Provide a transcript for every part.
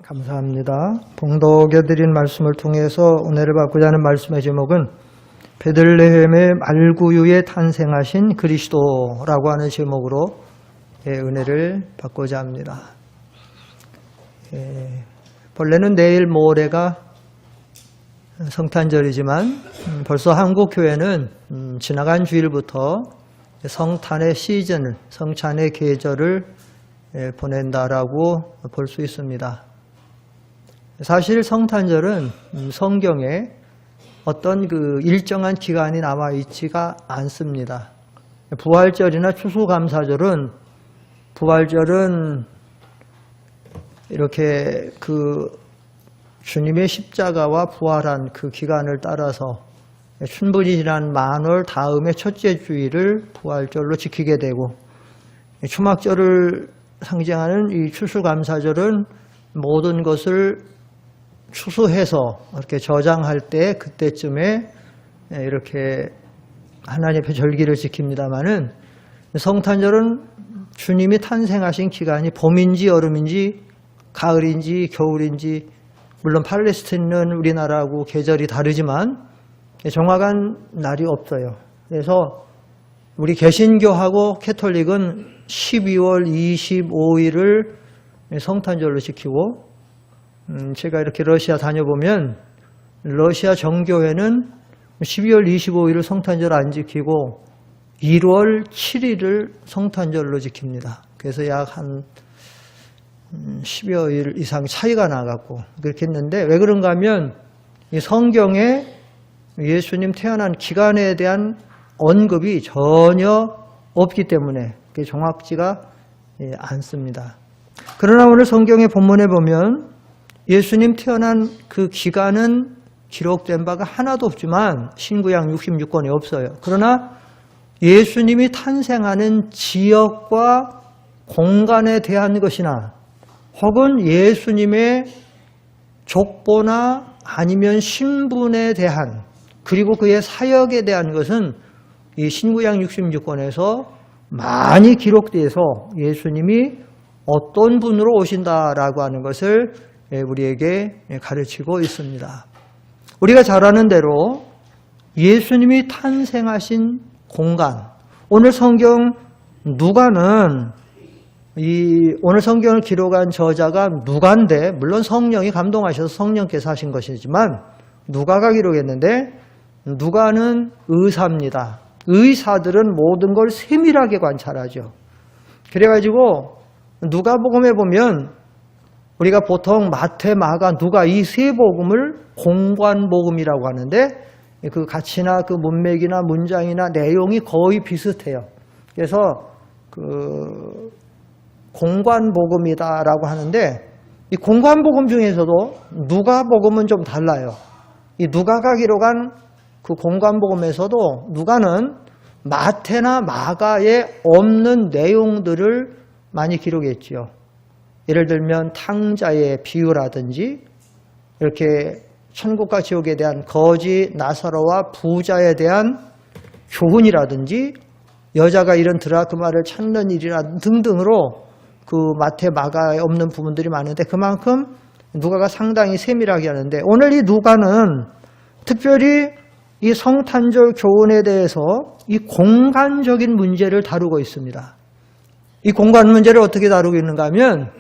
감사합니다. 봉독해드린 말씀을 통해서 은혜를 받고자 하는 말씀의 제목은 베들레헴의 말구유에 탄생하신 그리스도라고 하는 제목으로 은혜를 받고자 합니다. 본래는 내일 모레가 성탄절이지만 벌써 한국 교회는 지나간 주일부터 성탄의 시즌을, 성찬의 계절을 보낸다라고 볼 수 있습니다. 사실 성탄절은 성경에 어떤 그 일정한 기간이 남아 있지가 않습니다. 부활절이나 추수감사절은 부활절은 이렇게 그 주님의 십자가와 부활한 그 기간을 따라서 충분히 지난 만월 다음의 첫째 주일을 부활절로 지키게 되고, 추막절을 상징하는 이 추수감사절은 모든 것을 추수해서 이렇게 저장할 때 그때쯤에 이렇게 하나님의 절기를 지킵니다마는, 성탄절은 주님이 탄생하신 기간이 봄인지 여름인지 가을인지 겨울인지, 물론 팔레스타인은 우리나라하고 계절이 다르지만 정확한 날이 없어요. 그래서 우리 개신교하고 캐톨릭은 12월 25일을 성탄절로 지키고, 제가 이렇게 러시아 다녀보면 러시아 정교회는 12월 25일을 성탄절 안 지키고 1월 7일을 성탄절로 지킵니다. 그래서 약 한 10여 일 이상 차이가 나갖고 그렇게 했는데, 왜 그런가 하면 이 성경에 예수님 태어난 기간에 대한 언급이 전혀 없기 때문에 그게 정확지가 않습니다. 그러나 오늘 성경의 본문에 보면 예수님 태어난 그 기간은 기록된 바가 하나도 없지만 신구약 66권에 없어요. 그러나 예수님이 탄생하는 지역과 공간에 대한 것이나 혹은 예수님의 족보나 아니면 신분에 대한, 그리고 그의 사역에 대한 것은 이 신구약 66권에서 많이 기록돼서 예수님이 어떤 분으로 오신다라고 하는 것을 우리에게 가르치고 있습니다. 우리가 잘 아는 대로 예수님이 탄생하신 공간, 오늘 성경 누가는 오늘 성경을 기록한 저자가 누가인데, 물론 성령이 감동하셔서 성령께서 하신 것이지만 누가가 기록했는데, 누가는 의사입니다. 의사들은 모든 걸 세밀하게 관찰하죠. 그래가지고 누가복음에 보면 우리가 보통 마태, 마가, 누가 이 세 복음을 공관복음이라고 하는데, 그 가치나 그 문맥이나 문장이나 내용이 거의 비슷해요. 그래서 그 공관복음이다라고 하는데, 이 공관복음 중에서도 누가복음은 좀 달라요. 이 누가가 기록한 그 공관복음에서도 누가는 마태나 마가에 없는 내용들을 많이 기록했지요. 예를 들면 탕자의 비유라든지, 이렇게 천국과 지옥에 대한 거지 나사로와 부자에 대한 교훈이라든지, 여자가 이런 드라크마를 찾는 일이라 등등으로 그 마태, 마가에 없는 부분들이 많은데, 그만큼 누가가 상당히 세밀하게 하는데, 오늘 이 누가는 특별히 이 성탄절 교훈에 대해서 이 공간적인 문제를 다루고 있습니다. 이 공간 문제를 어떻게 다루고 있는가 하면,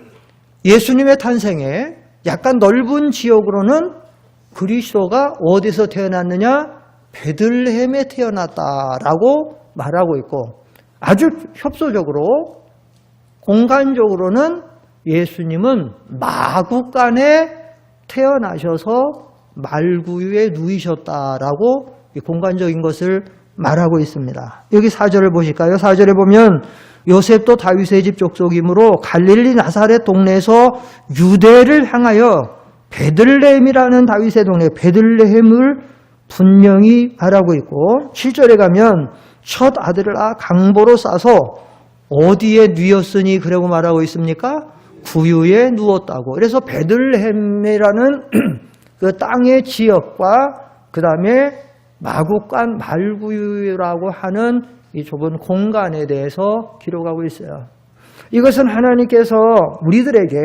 예수님의 탄생에 약간 넓은 지역으로는 그리스도가 어디서 태어났느냐? 베들레헴에 태어났다라고 말하고 있고, 아주 협소적으로 공간적으로는 예수님은 마구간에 태어나셔서 말구유에 누이셨다라고 공간적인 것을 말하고 있습니다. 여기 4절을 보실까요? 4절에 보면 요셉도 다윗의 집 족속이므로 갈릴리 나사렛 동네에서 유대를 향하여 베들레헴이라는 다윗의 동네 베들레헴을 분명히 말하고 있고, 7절에 가면 첫 아들을 강보로 싸서 어디에 누웠으니 그러고 말하고 있습니까? 구유에 누웠다고. 그래서 베들레헴이라는 그 땅의 지역과 그 다음에 마구간 말구유라고 하는 이 좁은 공간에 대해서 기록하고 있어요. 이것은 하나님께서 우리들에게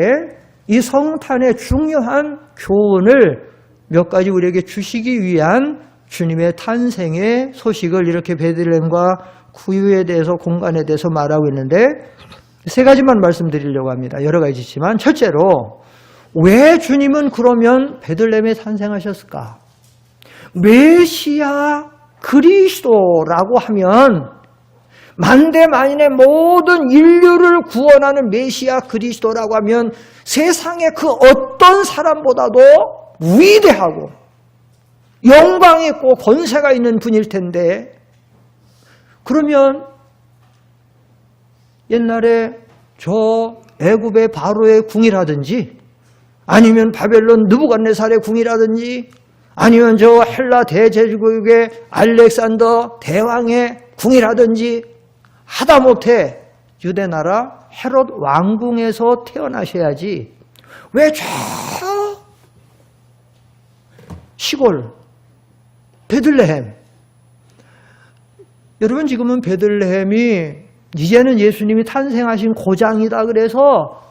이 성탄의 중요한 교훈을 몇 가지 우리에게 주시기 위한 주님의 탄생의 소식을 이렇게 베들레헴과 구유에 대해서 공간에 대해서 말하고 있는데 세 가지만 말씀드리려고 합니다. 여러 가지지만 첫째로 왜 주님은 그러면 베들레헴에 탄생하셨을까? 메시아 그리스도라고 하면 만대 만인의 모든 인류를 구원하는 메시아 그리스도라고 하면 세상의 그 어떤 사람보다도 위대하고 영광 있고 권세가 있는 분일 텐데 그러면 옛날에 저 애굽의 바로의 궁이라든지 아니면 바벨론 느부갓네살의 궁이라든지 아니면 저 헬라 대제국의 알렉산더 대왕의 궁이라든지 하다못해 유대나라 헤롯 왕궁에서 태어나셔야지 왜 저 시골 베들레헴 여러분 지금은 베들레헴이 이제는 예수님이 탄생하신 고장이다 그래서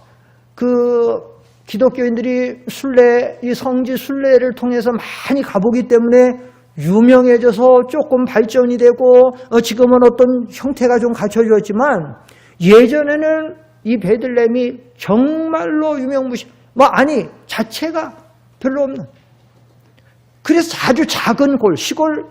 그 기독교인들이 순례, 이 성지 순례를 통해서 많이 가보기 때문에 유명해져서 조금 발전이 되고 지금은 어떤 형태가 좀 갖춰졌지만 예전에는 이 베들레헴이 정말로 유명무시 자체가 별로 없는 그래서 아주 작은 골 시골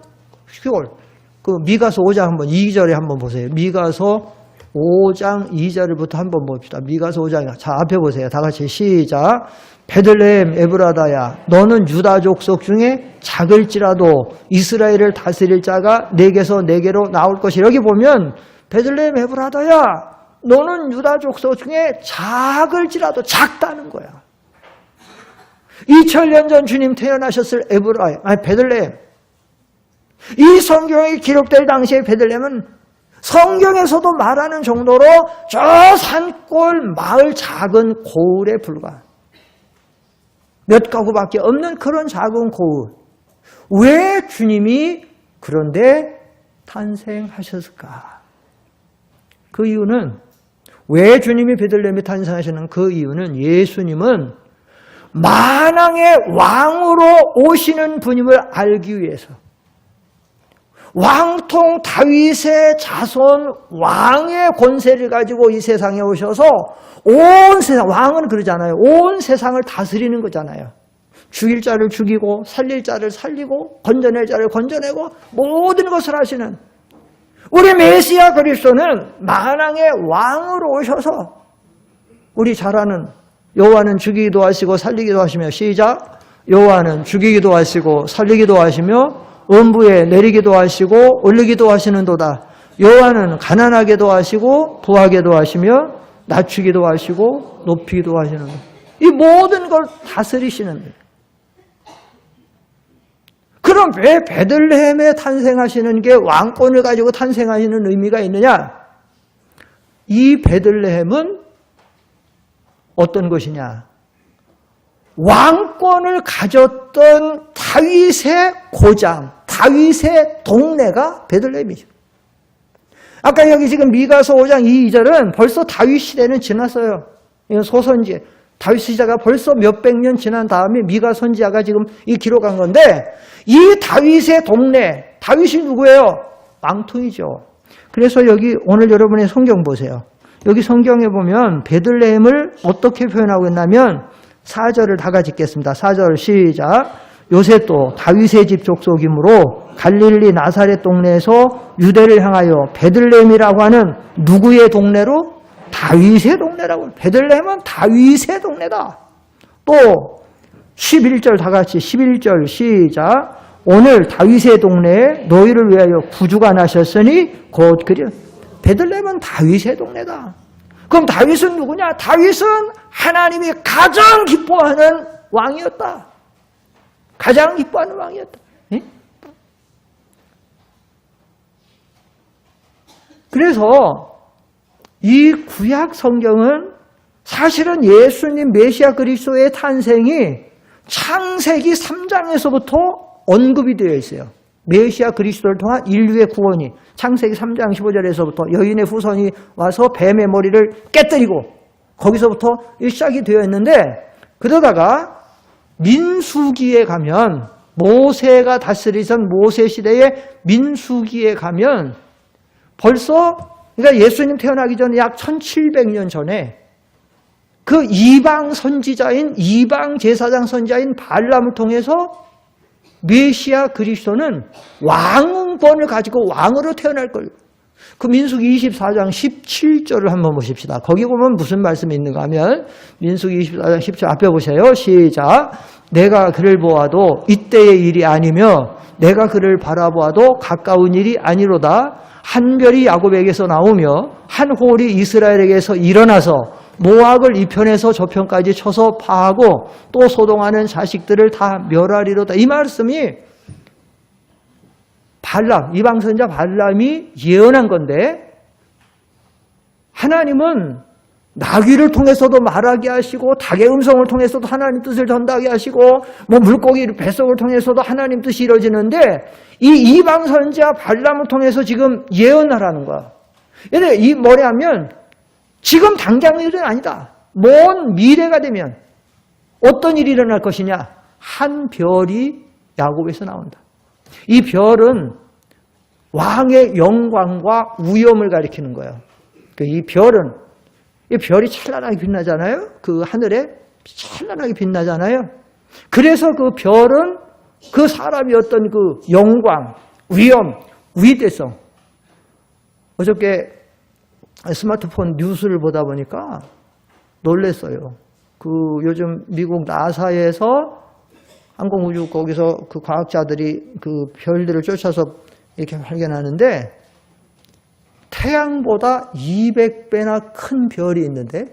그 미가서 5장 한번 2절에 한번 보세요. 미가서 5장 2절부터 한번 봅시다. 미가서 5장 자 앞에 보세요. 다 같이 시작. 베들레헴 에브라다야 너는 유다 족속 중에 작을지라도 이스라엘을 다스릴 자가 내게서 내게로 나올 것이라. 여기 보면 베들레헴 에브라다야 너는 유다 족속 중에 작을지라도 작다는 거야. 2000년 전 주님 태어나셨을 베들레헴 이 성경이 기록될 당시의 베들레헴은 성경에서도 말하는 정도로 저 산골 마을 작은 고을에 불과한 몇 가구밖에 없는 그런 작은 고을. 왜 주님이 그런데 탄생하셨을까? 그 이유는 왜 주님이 베들레헴에 탄생하시는 그 이유는 예수님은 만왕의 왕으로 오시는 분임을 알기 위해서 왕통 다윗의 자손 왕의 권세를 가지고 이 세상에 오셔서 온 세상, 왕은 그러잖아요. 온 세상을 다스리는 거잖아요. 죽일 자를 죽이고 살릴 자를 살리고 건져낼 자를 건져내고 모든 것을 하시는 우리 메시아 그리스도는 만왕의 왕으로 오셔서 우리 잘 아는 여호와는 죽이기도 하시고 살리기도 하시며 시작. 여호와는 죽이기도 하시고 살리기도 하시며 음부에 내리기도 하시고 올리기도 하시는도다. 여호와는 가난하게도 하시고 부하게도 하시며 낮추기도 하시고 높이기도 하시는 이 모든 걸 다스리시는 거예요. 그럼 왜 베들레헴에 탄생하시는 게 왕권을 가지고 탄생하시는 의미가 있느냐? 이 베들레헴은 어떤 것이냐? 왕권을 가졌던 다윗의 고장, 다윗의 동네가 베들레헴이죠. 아까 여기 지금 미가서 5장 2절은 벌써 다윗 시대는 지났어요. 이건 소선지. 다윗 시대가 벌써 몇백 년 지난 다음에 미가 선지자가 지금 이 기록한 건데 이 다윗의 동네, 다윗이 누구예요? 왕통이죠. 그래서 여기 오늘 여러분의 성경 보세요. 여기 성경에 보면 베들레헴을 어떻게 표현하고 있냐면 4절을 다 같이 읽겠습니다. 4절 시작. 요셉도 다윗의 집 족속이므로 갈릴리 나사렛 동네에서 유대를 향하여 베들레헴이라고 하는 누구의 동네로? 다윗의 동네라고. 베들레헴은 다윗의 동네다. 또 11절 다 같이 11절 시작. 오늘 다윗의 동네에 너희를 위하여 구주가 나셨으니 곧 그리. 베들레헴은 다윗의 동네다. 그럼 다윗은 누구냐? 다윗은 하나님이 가장 기뻐하는 왕이었다. 가장 기뻐하는 왕이었다. 예? 그래서 이 구약 성경은 사실은 예수님 메시아 그리스도의 탄생이 창세기 3장에서부터 언급이 되어 있어요. 메시아 그리스도를 통한 인류의 구원이 창세기 3장 15절에서부터 여인의 후손이 와서 뱀의 머리를 깨뜨리고 거기서부터 시작이 되어 있는데 그러다가 민수기에 가면 모세가 다스리던 모세 시대의 민수기에 가면 벌써 그러니까 예수님 태어나기 전에 약 1700년 전에 그 이방 선지자인 이방 제사장 선지자인 발람을 통해서 메시아 그리스도는 왕권을 가지고 왕으로 태어날 걸. 그 민수기 24장 17절을 한번 보십시다. 거기 보면 무슨 말씀이 있는가 하면 민수기 24장 10절 앞에 보세요. 시작. 내가 그를 보아도 이때의 일이 아니며 내가 그를 바라보아도 가까운 일이 아니로다. 한 별이 야곱에게서 나오며 한 홀이 이스라엘에게서 일어나서 모압을 이 편에서 저 편까지 쳐서 파하고 또 소동하는 자식들을 다 멸하리로다. 이 말씀이 발람, 이방 선지자 발람이 예언한 건데 하나님은 나귀를 통해서도 말하게 하시고 닭의 음성을 통해서도 하나님 뜻을 전하게 하시고 뭐 물고기 뱃속을 통해서도 하나님 뜻이 이루어지는데 이 이방 선지자 발람을 통해서 지금 예언하라는 거야. 근데 이 뭐냐면 지금 당장의 일은 아니다. 먼 미래가 되면 어떤 일이 일어날 것이냐? 한 별이 야곱에서 나온다. 이 별은 왕의 영광과 위엄을 가리키는 거예요. 이 별이 찬란하게 빛나잖아요. 그 하늘에 찬란하게 빛나잖아요. 그래서 그 별은 그 사람이 어떤 그 영광, 위엄, 위대성. 어저께 스마트폰 뉴스를 보다 보니까 놀랐어요. 그 요즘 미국 나사에서 항공우주 거기서 그 과학자들이 그 별들을 쫓아서 이렇게 발견하는데 태양보다 200배나 큰 별이 있는데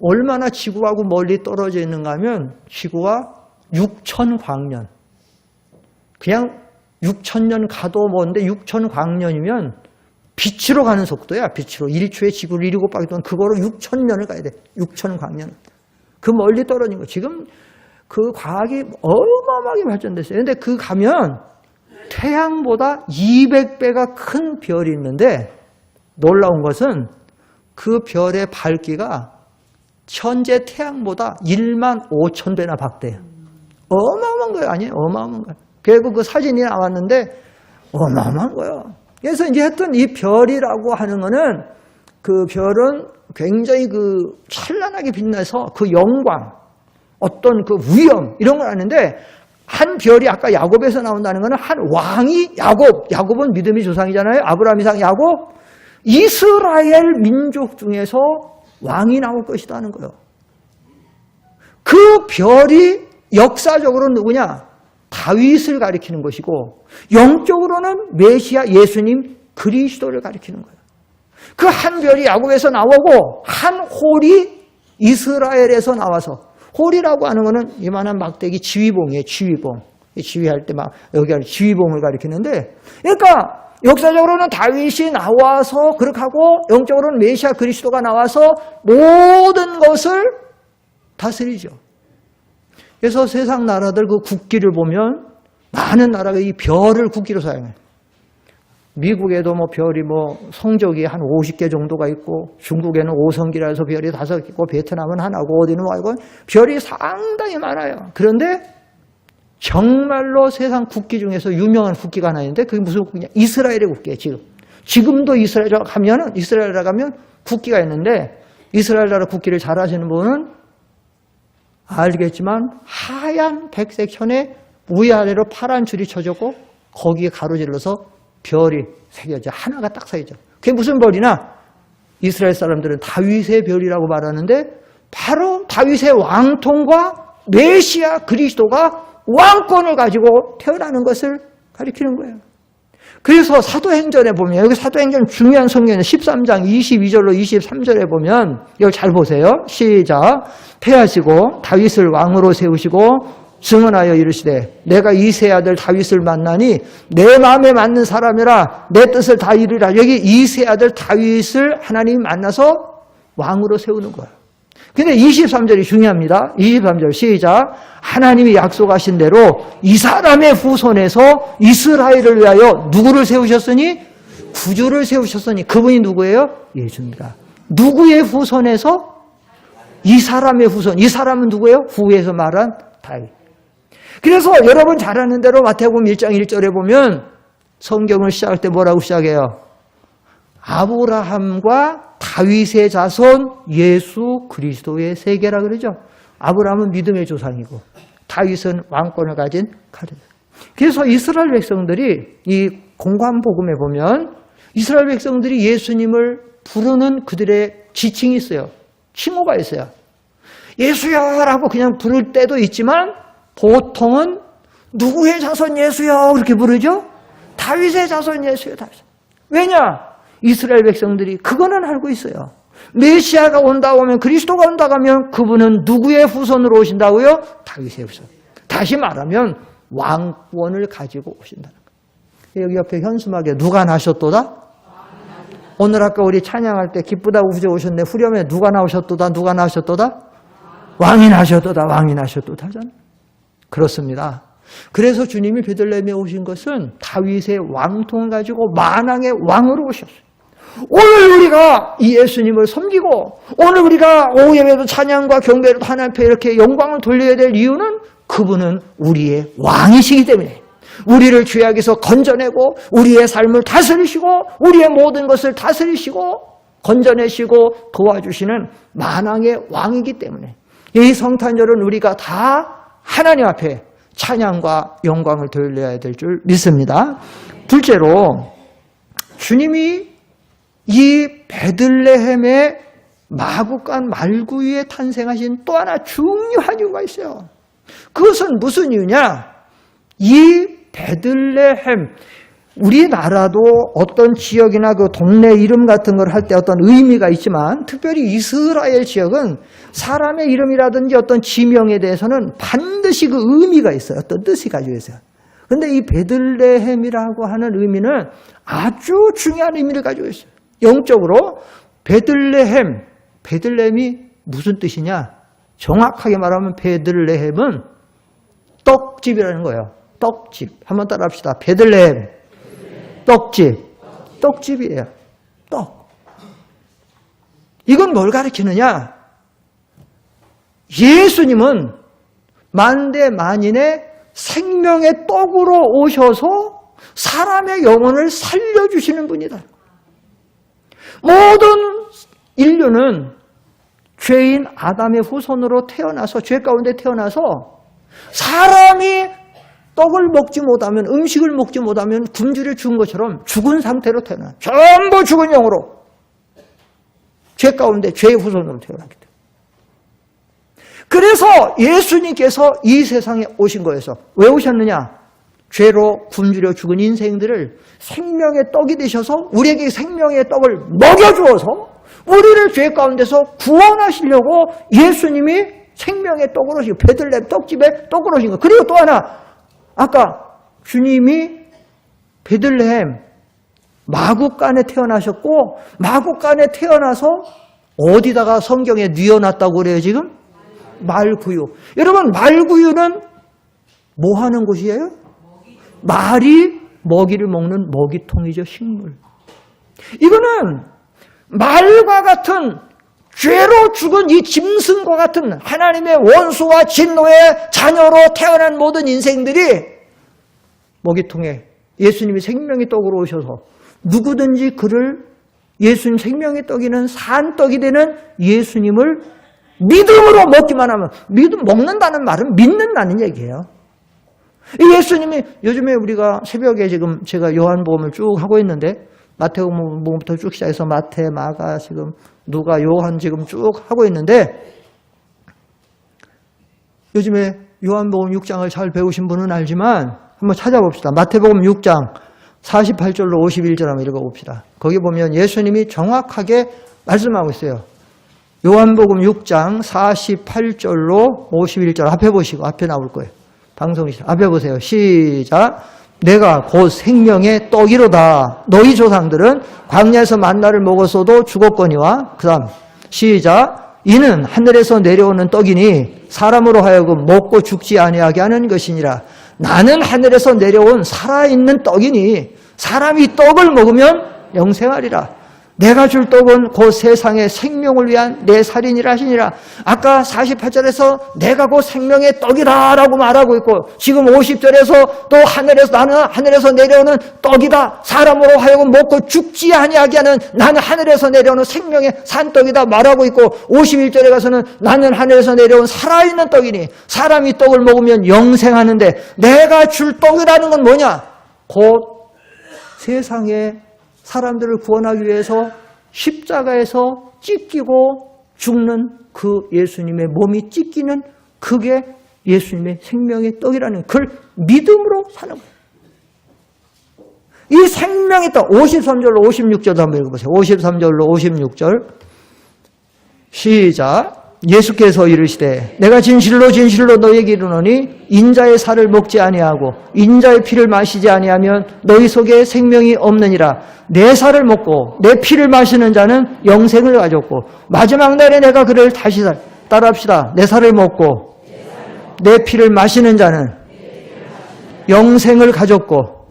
얼마나 지구하고 멀리 떨어져 있는가 하면 지구가 6,000광년. 그냥 6,000년 가도 먼데 6,000광년이면 빛으로 가는 속도야. 빛으로. 1초에 지구를 7바퀴 동안 그거로 6,000년을 가야 돼. 6,000광년. 그 멀리 떨어진 거. 지금 그 과학이 어마어마하게 발전됐어요. 근데 그 가면 태양보다 200배가 큰 별이 있는데 놀라운 것은 그 별의 밝기가 현재 태양보다 15,000배나 박대요. 어마어마한 거예요. 아니에요? 어마어마한 거예요. 그리고 그 사진이 나왔는데 어마어마한 거예요. 그래서 이제 하여튼 이 별이라고 하는 거는 그 별은 굉장히 그 찬란하게 빛나서 그 영광, 어떤 그 위엄 이런 걸 아는데 한 별이 아까 야곱에서 나온다는 거는 한 왕이 야곱은 믿음의 조상이잖아요. 아브라함, 이삭, 야곱. 이스라엘 민족 중에서 왕이 나올 것이다 하는 거예요. 그 별이 역사적으로 누구냐? 다윗을 가리키는 것이고 영적으로는 메시아 예수님 그리스도를 가리키는 거예요. 그 한 별이 야곱에서 나오고 한 홀이 이스라엘에서 나와서 홀이라고 하는 거는 이만한 막대기 지휘봉이에요. 지휘봉. 지휘할 때 막 여기 지휘봉을 가리키는데 그러니까 역사적으로는 다윗이 나와서 그렇게 하고 영적으로는 메시아 그리스도가 나와서 모든 것을 다스리죠. 그래서 세상 나라들 그 국기를 보면 많은 나라가 이 별을 국기로 사용해요. 미국에도 뭐 별이 뭐 성적이 한 50개 정도가 있고 중국에는 5성기라서 별이 5개 있고 베트남은 하나고 어디는 말고 별이 상당히 많아요. 그런데 정말로 세상 국기 중에서 유명한 국기가 하나 있는데 그게 무슨 국기냐? 이스라엘의 국기예요. 지금도 이스라엘 가면 국기가 있는데 이스라엘 나라 국기를 잘 아시는 분은 알겠지만 하얀 백색 현에 위아래로 파란 줄이 쳐졌고 거기에 가로질러서 별이 새겨져 하나가 딱 새겨져. 그게 무슨 별이나 이스라엘 사람들은 다윗의 별이라고 말하는데 바로 다윗의 왕통과 메시아 그리스도가 왕권을 가지고 태어나는 것을 가리키는 거예요. 그래서 사도행전에 보면 여기 사도행전 중요한 성경에 13장 22절로 23절에 보면 이걸 잘 보세요. 시작. 패하시고 다윗을 왕으로 세우시고 증언하여 이르시되 내가 이새의 아들 다윗을 만나니 내 마음에 맞는 사람이라 내 뜻을 다 이루리라. 여기 이새의 아들 다윗을 하나님이 만나서 왕으로 세우는 거예요. 근데 23절이 중요합니다. 23절 시작. 하나님이 약속하신 대로 이 사람의 후손에서 이스라엘을 위하여 누구를 세우셨으니? 구주를 세우셨으니. 그분이 누구예요? 예수입니다. 누구의 후손에서? 이 사람의 후손. 이 사람은 누구예요? 후에서 말한 다윗. 그래서 여러분 잘 아는 대로 마태복음 1장 1절에 보면 성경을 시작할 때 뭐라고 시작해요? 아브라함과 다윗의 자손 예수 그리스도의 세계라 그러죠. 아브라함은 믿음의 조상이고 다윗은 왕권을 가진 가르. 그래서 이스라엘 백성들이 이 공관 복음에 보면 이스라엘 백성들이 예수님을 부르는 그들의 지칭이 있어요. 칭호가 있어요. 예수야라고 그냥 부를 때도 있지만 보통은 누구의 자손 예수야 그렇게 부르죠. 다윗의 자손 예수야. 다윗. 왜냐? 이스라엘 백성들이 그거는 알고 있어요. 메시아가 온다고 하면 그리스도가 온다고 하면 그분은 누구의 후손으로 오신다고요? 다윗의 후손. 다시 말하면 왕권을 가지고 오신다는 거예요. 여기 옆에 현수막에 누가 나셨도다? 오늘 아까 우리 찬양할 때 기쁘다고 후져 오셨네. 후렴에 누가 나오셨도다? 누가 나셨도다? 왕이 나셨도다. 왕이 나셨도다 하잖아요. 그렇습니다. 그래서 주님이 베들레헴에 오신 것은 다윗의 왕통을 가지고 만왕의 왕으로 오셨어요. 오늘 우리가 이 예수님을 섬기고 오늘 우리가 오후 예배도 찬양과 경배로 하나님 앞에 이렇게 영광을 돌려야 될 이유는 그분은 우리의 왕이시기 때문에 우리를 죄악에서 건져내고 우리의 삶을 다스리시고 우리의 모든 것을 다스리시고 건져내시고 도와주시는 만왕의 왕이기 때문에 이 성탄절은 우리가 다 하나님 앞에 찬양과 영광을 돌려야 될 줄 믿습니다. 둘째로 주님이 이 베들레헴의 마구간 말구유에 탄생하신 또 하나 중요한 이유가 있어요. 그것은 무슨 이유냐? 이 베들레헴, 우리나라도 어떤 지역이나 그 동네 이름 같은 걸 할 때 어떤 의미가 있지만 특별히 이스라엘 지역은 사람의 이름이라든지 어떤 지명에 대해서는 반드시 그 의미가 있어요. 어떤 뜻이 가지고 있어요. 그런데 이 베들레헴이라고 하는 의미는 아주 중요한 의미를 가지고 있어요. 영적으로 베들레헴이 무슨 뜻이냐? 정확하게 말하면 베들레헴은 떡집이라는 거예요. 떡집. 한번 따라 합시다. 베들레헴. 떡집. 떡집이에요. 떡. 이건 뭘 가리키느냐? 예수님은 만대 만인의 생명의 떡으로 오셔서 사람의 영혼을 살려주시는 분이다. 모든 인류는 죄인 아담의 후손으로 태어나서 죄 가운데 태어나서 사람이 떡을 먹지 못하면 음식을 먹지 못하면 굶주려 죽은 것처럼 죽은 상태로 태어나 전부 죽은 영으로 죄 가운데 죄의 후손으로 태어나기 때문에 그래서 예수님께서 이 세상에 오신 거여서 왜 오셨느냐? 죄로 굶주려 죽은 인생들을 생명의 떡이 되셔서 우리에게 생명의 떡을 먹여주어서 우리를 죄 가운데서 구원하시려고 예수님이 생명의 떡으로 오시고 베들레헴 떡집에 떡으로 오신 거예요. 그리고 또 하나 아까 주님이 베들레헴 마구간에 태어나셨고 마구간에 태어나서 어디다가 성경에 뉘어놨다고 그래요 지금? 말구유. 여러분 말구유는 뭐 하는 곳이에요? 말이 먹이를 먹는 먹이통이죠. 식물. 이거는 말과 같은 죄로 죽은 이 짐승과 같은 하나님의 원수와 진노의 자녀로 태어난 모든 인생들이 먹이통에 예수님이 생명의 떡으로 오셔서 누구든지 그를 예수님 생명의 떡이는 산 떡이 되는 예수님을 믿음으로 먹기만 하면 먹는다는 말은 믿는다는 얘기예요. 예수님이 요즘에 우리가 새벽에 지금 제가 요한복음을 쭉 하고 있는데 마태복음부터 쭉 시작해서 마태, 마가, 지금 누가, 요한 지금 쭉 하고 있는데 요즘에 요한복음 6장을 잘 배우신 분은 알지만 한번 찾아봅시다. 마태복음 6장 48절로 51절 한번 읽어봅시다. 거기 보면 예수님이 정확하게 말씀하고 있어요. 요한복음 6장 48절로 51절 앞에 보시고 앞에 나올 거예요. 방송이시죠. 앞에 보세요. 시작. 내가 곧 생명의 떡이로다. 너희 조상들은 광야에서 만나를 먹었어도 죽었거니와 그 다음 시작. 이는 하늘에서 내려오는 떡이니 사람으로 하여금 먹고 죽지 아니하게 하는 것이니라. 나는 하늘에서 내려온 살아있는 떡이니 사람이 떡을 먹으면 영생하리라. 내가 줄 떡은 곧 세상의 생명을 위한 내 살이니라 하시니라. 아까 48절에서 내가 곧 생명의 떡이다 라고 말하고 있고, 지금 50절에서 또 나는 하늘에서 내려오는 떡이다, 사람으로 하여금 먹고 죽지 아니하게 하는 나는 하늘에서 내려오는 생명의 산떡이다 말하고 있고, 51절에 가서는 나는 하늘에서 내려온 살아있는 떡이니 사람이 떡을 먹으면 영생하는데, 내가 줄 떡이라는 건 뭐냐? 곧 세상에 사람들을 구원하기 위해서 십자가에서 찢기고 죽는 그 예수님의 몸이 찢기는 그게 예수님의 생명의 떡이라는 그걸 믿음으로 사는 거예요. 이 생명의 떡, 53절로 56절 한번 읽어보세요. 53절로 56절 시작. 예수께서 이르시되 내가 진실로 진실로 너희에게 이르노니 인자의 살을 먹지 아니하고 인자의 피를 마시지 아니하면 너희 속에 생명이 없느니라. 내 살을 먹고 내 피를 마시는 자는 영생을 가졌고 마지막 날에 내가 그를 다시 따라합시다. 내 살을 먹고 내 피를 마시는 자는 영생을 가졌고.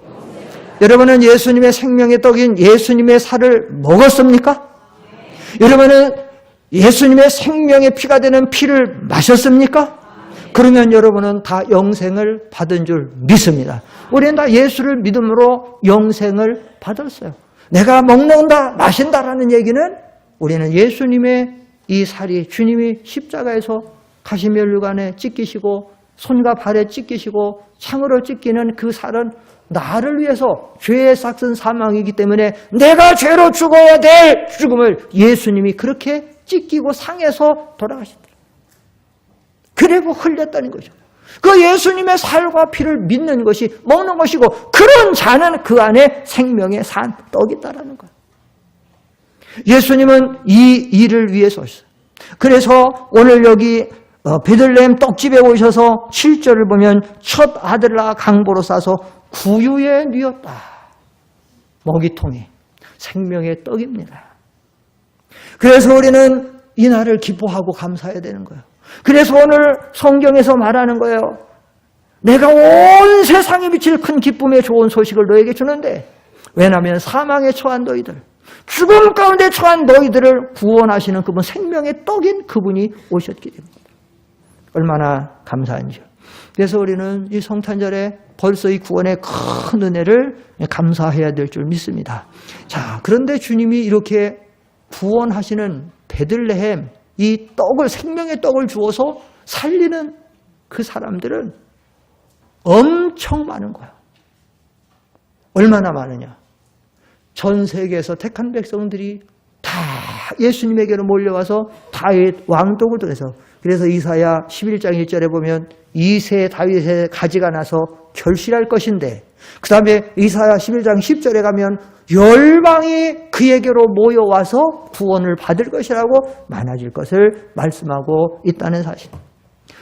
여러분은 예수님의 생명의 떡인 예수님의 살을 먹었습니까? 여러분은 예수님의 생명의 피가 되는 피를 마셨습니까? 그러면 여러분은 다 영생을 받은 줄 믿습니다. 우리는 다 예수를 믿음으로 영생을 받았어요. 내가 먹는다, 마신다라는 얘기는 우리는 예수님의 이 살이, 주님이 십자가에서 가시면류관에 찢기시고 손과 발에 찢기시고 창으로 찢기는 그 살은 나를 위해서 죄의 삭은 사망이기 때문에 내가 죄로 죽어야 될 죽음을 예수님이 그렇게 찢기고 상해서 돌아가시더라. 그리고 흘렸다는 거죠. 그 예수님의 살과 피를 믿는 것이 먹는 것이고, 그런 자는 그 안에 생명의 산 떡이 있다라는 거예요. 예수님은 이 일을 위해서 오셨어요. 그래서 오늘 여기 베들레헴 떡집에 오셔서 7절을 보면 첫 아들라 강보로 싸서 구유에 뉘었다. 먹이통이 생명의 떡입니다. 그래서 우리는 이 날을 기뻐하고 감사해야 되는 거예요. 그래서 오늘 성경에서 말하는 거예요. 내가 온 세상에 미칠 큰 기쁨의 좋은 소식을 너에게 주는데, 왜냐하면 사망에 처한 너희들, 죽음 가운데 처한 너희들을 구원하시는 그분, 생명의 떡인 그분이 오셨기 때문입니다. 얼마나 감사한지요. 그래서 우리는 이 성탄절에 벌써 이 구원의 큰 은혜를 감사해야 될 줄 믿습니다. 자, 그런데 주님이 이렇게 구원하시는 베들레헴, 이 떡을, 생명의 떡을 주어서 살리는 그 사람들은 엄청 많은 거야. 얼마나 많으냐? 전 세계에서 택한 백성들이 다 예수님에게로 몰려와서 다윗 왕떡을 통해서, 그래서 이사야 11장 1절에 보면 이세 다윗의 가지가 나서 결실할 것인데, 그 다음에 이사야 11장 10절에 가면 열방이 그에게로 모여와서 구원을 받을 것이라고 많아질 것을 말씀하고 있다는 사실.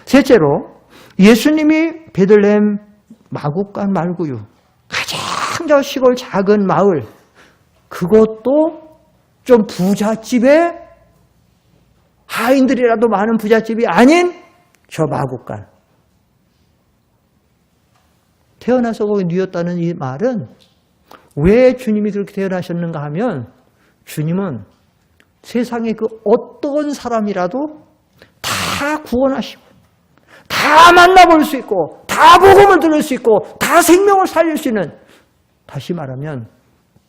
셋째로, 예수님이 베들레헴 마구간 말구유, 가장 저 시골 작은 마을, 그것도 좀 부잣집에, 하인들이라도 많은 부잣집이 아닌 저 마구간, 태어나서 거기 뉘었다는 이 말은 왜 주님이 그렇게 태어나셨는가 하면, 주님은 세상의 그 어떤 사람이라도 다 구원하시고 다 만나볼 수 있고 다 복음을 들을 수 있고 다 생명을 살릴 수 있는, 다시 말하면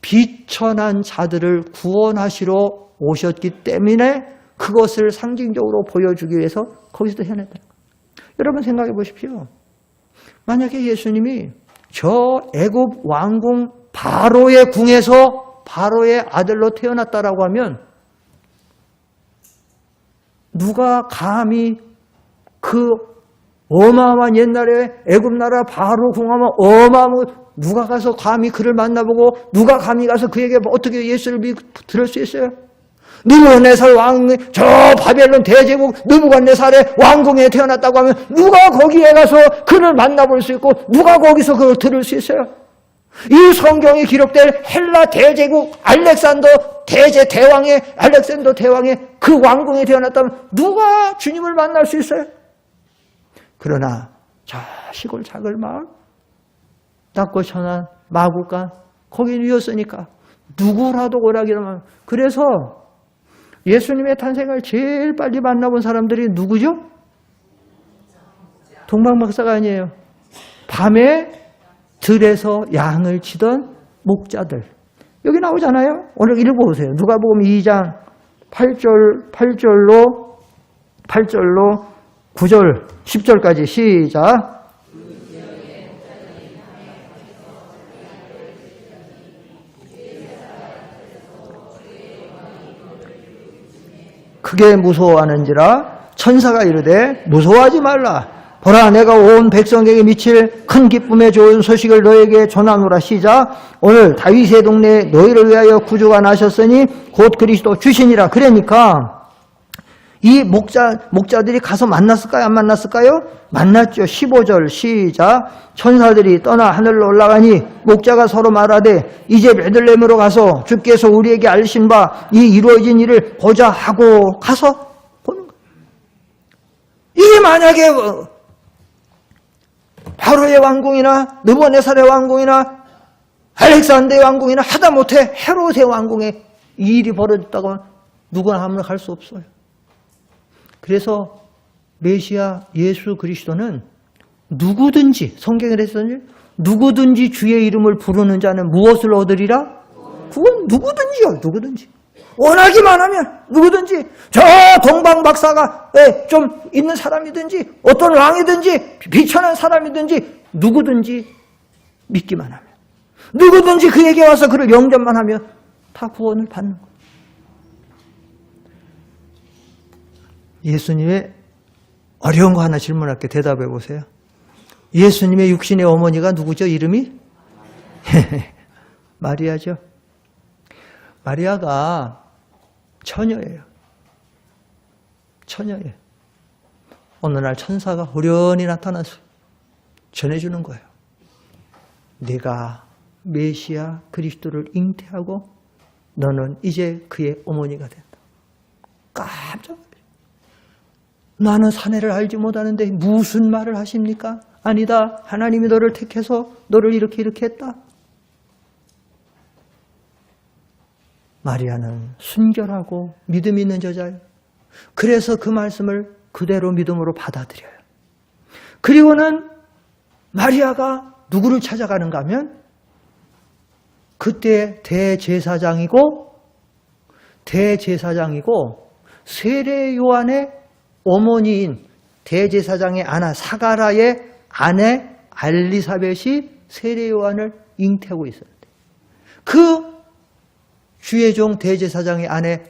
비천한 자들을 구원하시러 오셨기 때문에 그것을 상징적으로 보여주기 위해서 거기서 태어났다. 여러분 생각해 보십시오. 만약에 예수님이 저 애굽 왕궁 바로의 궁에서 바로의 아들로 태어났다라고 하면, 누가 감히 그 어마어마한 옛날에 애굽 나라 바로 궁하면 어마어마한, 누가 가서 감히 그를 만나보고 누가 감히 가서 그에게 어떻게 예수를 들을 수 있어요? 느부갓네살 왕, 저 바벨론 대제국 느부갓네살의 왕궁에 태어났다고 하면 누가 거기에 가서 그를 만나볼 수 있고 누가 거기서 그걸 들을 수 있어요? 이 성경이 기록될 헬라 대제국 알렉산더 대왕의 알렉산더 대왕의 그 왕궁에 태어났다면 누가 주님을 만날 수 있어요? 그러나 저 시골 작은 마을, 낮고 천한 마구간, 거기 누웠으니까 누구라도 오라기라면. 그래서 예수님의 탄생을 제일 빨리 만나본 사람들이 누구죠? 동방박사가 아니에요. 밤에 들에서 양을 치던 목자들. 여기 나오잖아요. 오늘 읽어보세요. 누가복음 2장 8절로 9절, 10절까지 시작. 크게 무서워하는지라 천사가 이르되 무서워하지 말라. 보라 내가 온 백성에게 미칠 큰 기쁨의 좋은 소식을 너에게 전하노라. 시작. 오늘 다윗의 동네에 너희를 위하여 구주가 나셨으니 곧 그리스도 주시니라. 그러니까 이 목자들이 가서 만났을까요? 안 만났을까요? 만났죠. 15절 시작. 천사들이 떠나 하늘로 올라가니 목자가 서로 말하되 이제 베들레헴으로 가서 주께서 우리에게 알리신 바 이 이루어진 일을 보자 하고 가서 보는 거예요. 이게 만약에 바로의 왕궁이나 느부갓네살의 왕궁이나 알렉산더의 왕궁이나 하다못해 헤롯의 왕궁에 이 일이 벌어졌다고 하면 누구나 함락할 수 없어요. 그래서 메시아 예수 그리스도는 누구든지, 성경에 그랬었는지 누구든지 주의 이름을 부르는 자는 무엇을 얻으리라? 그건 누구든지요. 누구든지. 원하기만 하면 누구든지, 저 동방박사가 좀 있는 사람이든지 어떤 왕이든지 비천한 사람이든지 누구든지 믿기만 하면, 누구든지 그에게 와서 그를 영접만 하면 다 구원을 받는 거예요. 예수님의 어려운 거 하나 질문할게. 대답해 보세요. 예수님의 육신의 어머니가 누구죠? 이름이? 마리아죠. 마리아가 처녀예요. 처녀예요. 어느 날 천사가 호련히 나타나서 전해주는 거예요. 네가 메시아 그리스도를 잉태하고 너는 이제 그의 어머니가 된다. 깜짝 놀랐어요. 나는 사내를 알지 못하는데 무슨 말을 하십니까? 아니다. 하나님이 너를 택해서 너를 이렇게 했다. 마리아는 순결하고 믿음 있는 여자예요. 그래서 그 말씀을 그대로 믿음으로 받아들여요. 그리고는 마리아가 누구를 찾아가는가 하면 그때 대제사장이고 세례 요한의 어머니인 대제사장의 아나 사가라의 아내 엘리사벳이 세례 요한을 잉태하고 있었는데 그 주의 종 대제사장의 아내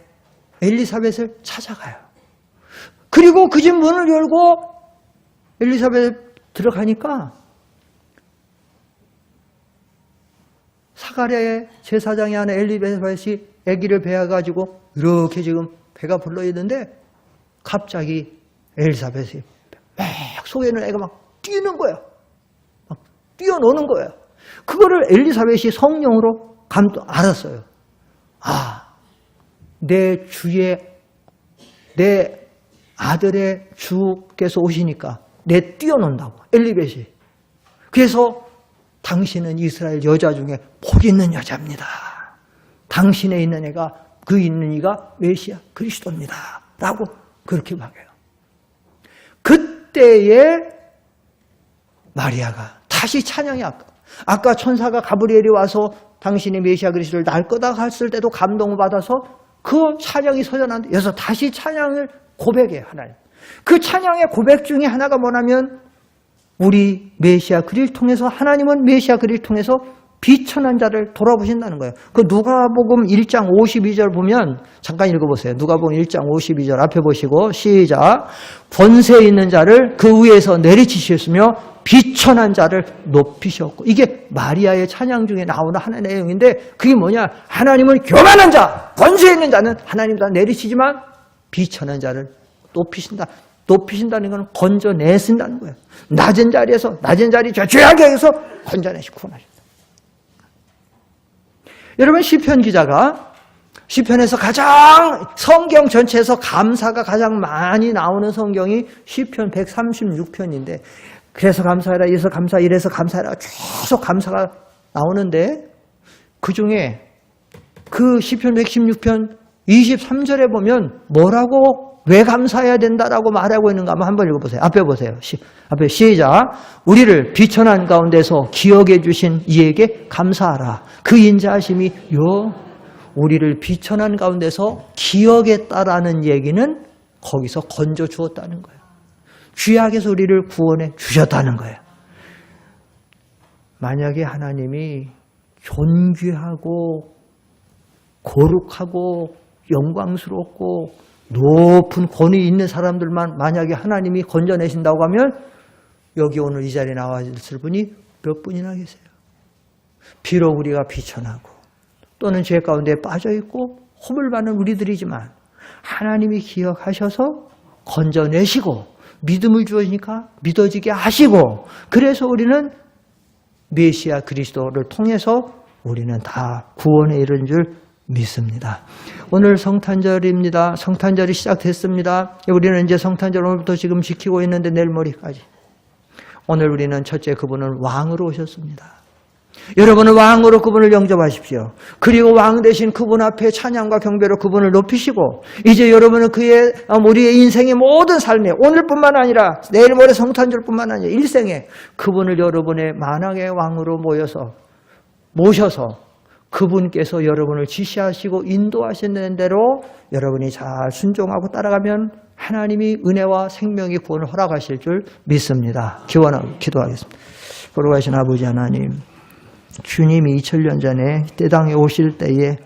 엘리사벳을 찾아가요. 그리고 그 집 문을 열고 엘리사벳 들어가니까 사가랴의 제사장의 아내 엘리사벳이 아기를 배워가지고 이렇게 지금 배가 불러 있는데 갑자기 엘리사벳이 막 속에 있는 애가 막 뛰는 거야. 막 뛰어노는 거야. 그거를 엘리사벳이 성령으로 알았어요. 아, 내 아들의 주께서 오시니까 내 뛰어논다고, 엘리벳이. 그래서 당신은 이스라엘 여자 중에 복 있는 여자입니다. 당신에 있는 애가, 그 있는 이가 메시아 그리스도입니다. 라고 그렇게 말해요. 그때에 마리아가 다시 찬양이 아까 천사가 가브리엘이 와서 당신이 메시아 그리스도를 낳을 거다 했을 때도 감동을 받아서 그 찬양이 서전한데 여기서 다시 찬양을 고백해요. 하나님. 그 찬양의 고백 중에 하나가 뭐냐면 우리 메시아 그리스도를 통해서 하나님은 메시아 그리스도를 통해서 비천한 자를 돌아보신다는 거예요. 그 누가복음 1장 52절 보면 잠깐 읽어보세요. 누가복음 1장 52절 앞에 보시고 시작. 권세 있는 자를 그 위에서 내리치셨으며 비천한 자를 높이셨고. 이게 마리아의 찬양 중에 나오는 하나의 내용인데 그게 뭐냐. 하나님은 교만한 자, 권세 있는 자는 하나님 다 내리치지만 비천한 자를 높이신다. 높이신다는 건 건져내신다는 거예요. 낮은 자리에서 낮은 자리 죄악에 해서 건져내시 구원하신다. 여러분 시편 기자가 시편에서 가장 성경 전체에서 감사가 가장 많이 나오는 성경이 시편 136편인데 그래서 감사해라, 이래서 감사해라, 이래서 감사해라 계속 감사가 나오는데 그중에 그 시편 116편 23절에 보면 뭐라고 왜 감사해야 된다라고 말하고 있는가 한번 읽어보세요. 앞에 보세요. 앞에 시작. 우리를 비천한 가운데서 기억해 주신 이에게 감사하라. 그 인자하심이 우리를 비천한 가운데서 기억했다라는 얘기는 거기서 건져 주었다는 거예요. 죄악에서 우리를 구원해 주셨다는 거예요. 만약에 하나님이 존귀하고 거룩하고 영광스럽고 높은 권위 있는 사람들만 만약에 하나님이 건져내신다고 하면 여기 오늘 이 자리에 나와 있을 분이 몇 분이나 계세요. 비록 우리가 비천하고 또는 죄 가운데 빠져있고 허물받는 우리들이지만 하나님이 기억하셔서 건져내시고 믿음을 주시니까 믿어지게 하시고 그래서 우리는 메시아 그리스도를 통해서 우리는 다 구원에 이른 줄 믿습니다. 오늘 성탄절입니다. 성탄절이 시작됐습니다. 우리는 이제 성탄절 오늘부터 지금 지키고 있는데 내일 모레까지. 오늘 우리는 첫째 그분은 왕으로 오셨습니다. 여러분은 왕으로 그분을 영접하십시오. 그리고 왕 대신 그분 앞에 찬양과 경배로 그분을 높이시고 이제 여러분은 우리의 인생의 모든 삶에 오늘뿐만 아니라 내일 모레 성탄절뿐만 아니라 일생에 그분을 여러분의 만왕의 왕으로 모셔서 그분께서 여러분을 지시하시고 인도하시는 대로 여러분이 잘 순종하고 따라가면 하나님이 은혜와 생명의 구원을 허락하실 줄 믿습니다. 기도하겠습니다. 거룩하신 아버지 하나님, 주님이 2000년 전에 이 땅에 오실 때에